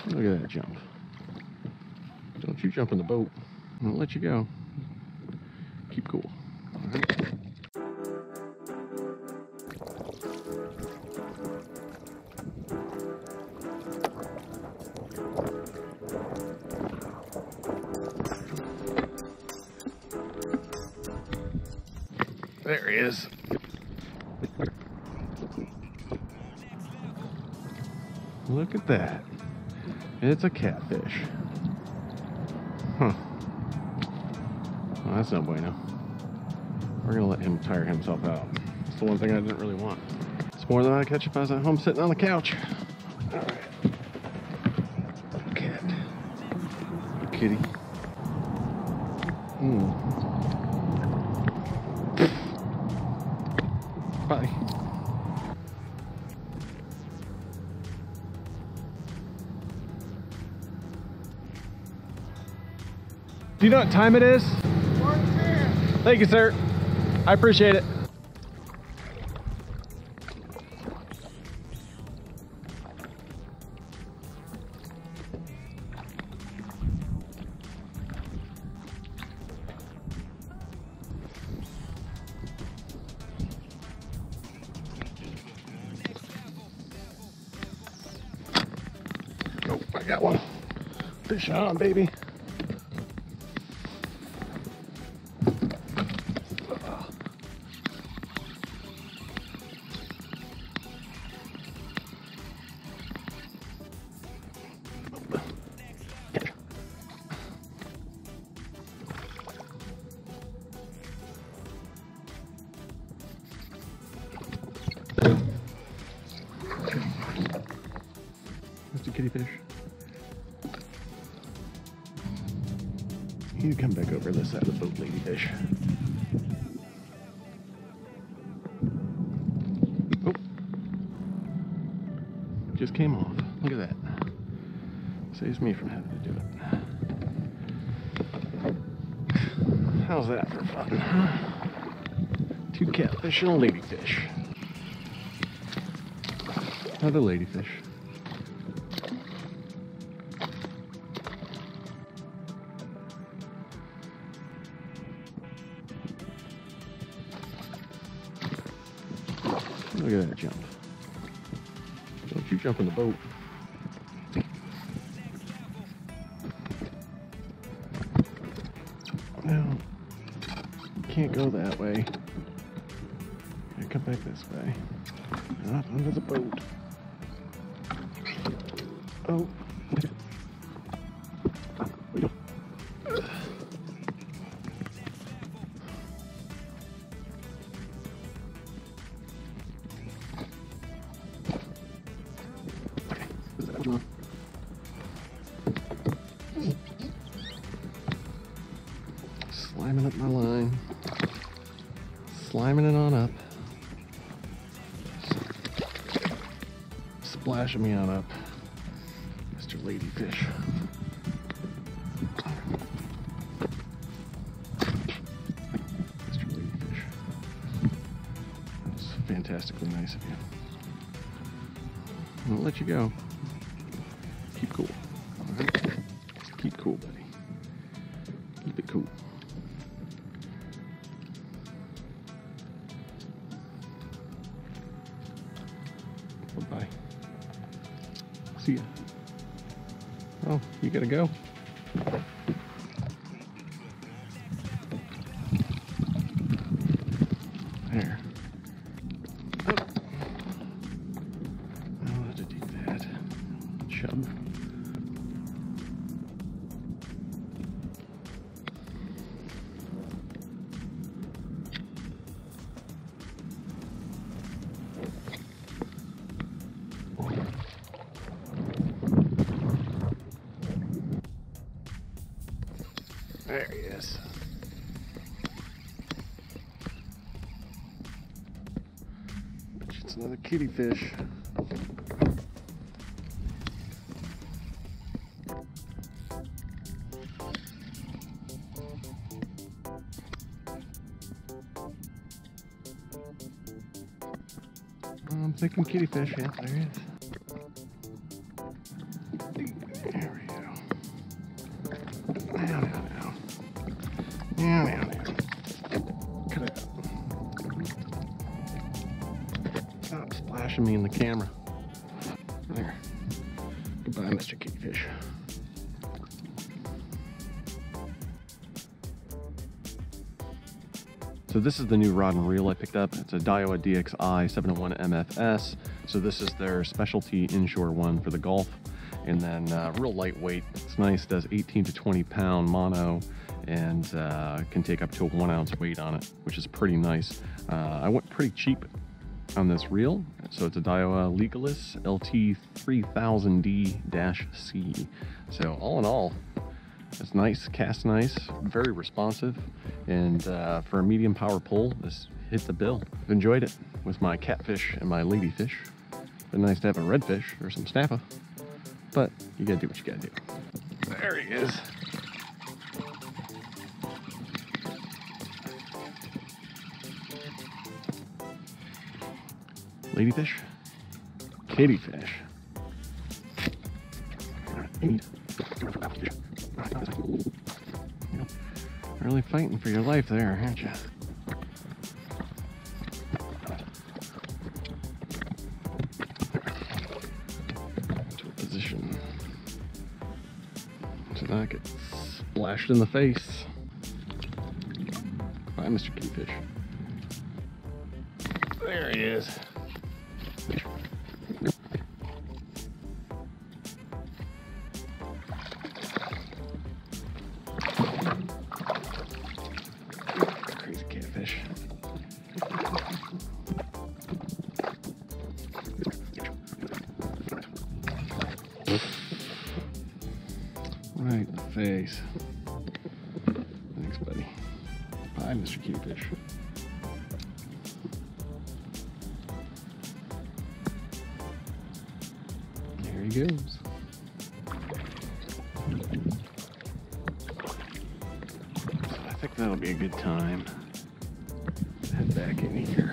Look at that jump. Don't you jump in the boat. I'm gonna let you go. Keep cool. All right. There he is. Look at that. It's a catfish. Huh. Well, that's no bueno. We're gonna let him tire himself out. That's the one thing I didn't really want. It's more than I'd catch if I was at home sitting on the couch. All right. Cat. Kitty. Bye. Do you know what time it is? 1:10. Thank you, sir. I appreciate it. Oh, I got one. Fish on, baby. Mr. Kitty Fish. You come back over this side of the boat, Ladyfish. Oh. Just came off. Look at that. Saves me from having to do it. How's that for fun, huh? 2 catfish and a ladyfish. Another ladyfish. Look at that jump. Don't you jump in the boat. No, can't go that way. Gotta come back this way. Up under the boat. Oh. Sliming up my line. Sliming it on up. Splashing me on up. Mr. Ladyfish. Mr. Ladyfish. That was fantastically nice of you. I'm gonna let you go. Keep cool. Alright? Keep cool, buddy. Keep it cool. Bye-bye. See ya. Oh, you gotta go? There. Oh. I'll have to do that. Chub. There he is. It's another kitty fish. I'm thinking kitty fish. Yeah, there he is. splashing me in the camera. There. Goodbye, Mr. Catfish. So this is the new rod and reel I picked up. It's a Daiwa DXI 701 MFS. So this is their specialty inshore one for the Gulf. And then real lightweight. It's nice, does 18 to 20 pound mono, and can take up to a 1 ounce weight on it, which is pretty nice. I went pretty cheap on this reel. So it's a Daiwa Legalis LT 3000D-C. So all in all, it's nice, casts nice, very responsive, and for a medium power pull, this hit the bill. I've enjoyed it with my catfish and my ladyfish. Been nice to have a redfish or some snapper, but you gotta do what you gotta do. There he is. Ladyfish, kittyfish. Really fighting for your life there, aren't you? To a position to not get splashed in the face. Bye, Mr. Catfish. There he is. Crazy catfish. Right in the face. Thanks, buddy. Bye, Mr. Catfish. There he goes. I think that'll be a good time to head back in here.